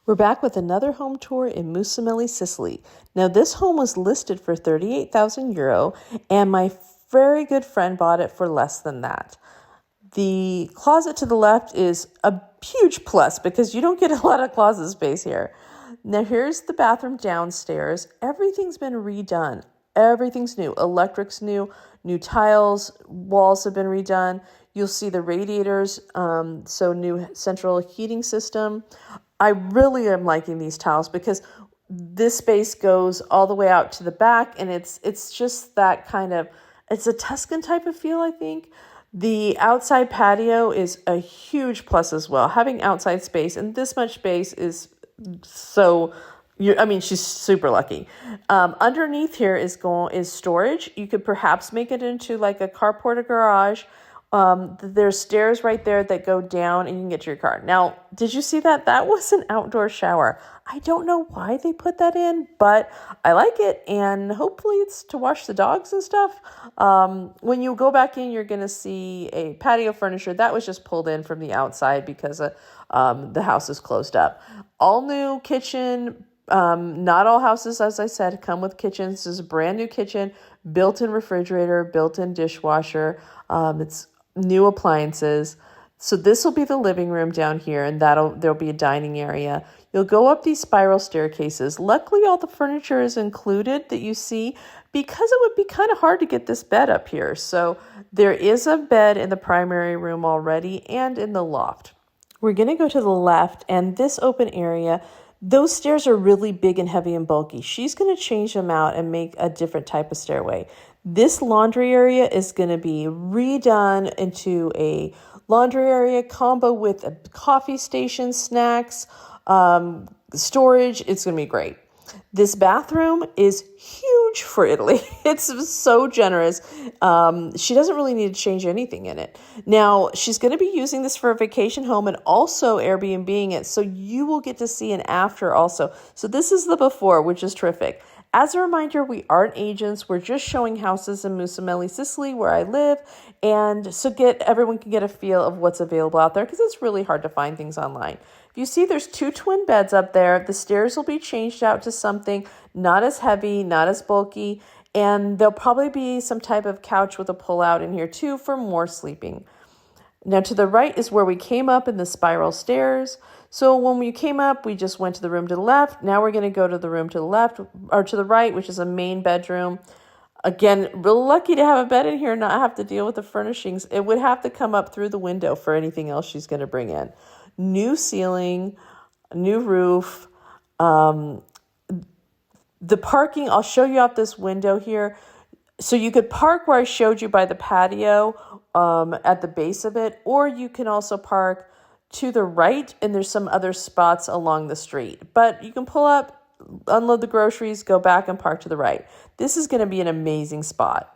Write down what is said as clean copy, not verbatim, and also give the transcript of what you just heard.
We're back with another home tour in Mussomeli, Sicily. Now, this home was listed for €38,000, and my very good friend bought it for less than that. The closet to the left is a huge plus because you don't get a lot of closet space here. Now, here's the bathroom downstairs. Everything's been redone. Everything's new. Electric's new. New tiles. Walls have been redone. You'll see the radiators, so new central heating system. I really am liking these tiles because this space goes all the way out to the back, and it's just that kind of, it's a Tuscan type of feel, I think. The outside patio is a huge plus as well. Having outside space and this much space is she's super lucky. Underneath here is storage. You could perhaps make it into like a carport or garage. There's stairs right there that go down and you can get to your car. Now, did you see that? That was an outdoor shower. I don't know why they put that in, but I like it, and hopefully it's to wash the dogs and stuff. When you go back in, you're going to see a patio furniture that was just pulled in from the outside because the house is closed up. All new kitchen. Not all houses, as I said, come with kitchens. This is a brand new kitchen, built-in refrigerator, built-in dishwasher. It's new appliances. So this will be the living room down here, and there'll be a dining area. You'll go up these spiral staircases. Luckily, all the furniture is included that you see because it would be kind of hard to get this bed up here. So there is a bed in the primary room already and in the loft. We're going to go to the left, and this open area, those stairs are really big and heavy and bulky. She's going to change them out and make a different type of stairway. This laundry area is going to be redone into a laundry area combo with a coffee station, snacks, storage. It's going to be great. This bathroom is huge for Italy. It's so generous. She doesn't really need to change anything in it. Now, she's going to be using this for a vacation home and also Airbnb-ing it. So you will get to see an after also. So this is the before, which is terrific. As a reminder, we aren't agents. We're just showing houses in Mussomeli, Sicily, where I live. And so everyone can get a feel of what's available out there because it's really hard to find things online. If you see, there's 2 twin beds up there. The stairs will be changed out to something not as heavy, not as bulky. And there'll probably be some type of couch with a pull-out in here too for more sleeping. Now to the right is where we came up in the spiral stairs. So when we came up, we just went to the room to the left. Now we're going to go to the room to the left or to the right, which is a main bedroom. Again, real lucky to have a bed in here and not have to deal with the furnishings. It would have to come up through the window for anything else she's going to bring in. New ceiling, new roof. The parking, I'll show you out this window here. So you could park where I showed you by the patio at the base of it, or you can also park to the right, and there's some other spots along the street. But you can pull up, unload the groceries, go back and park to the right. This is going to be an amazing spot.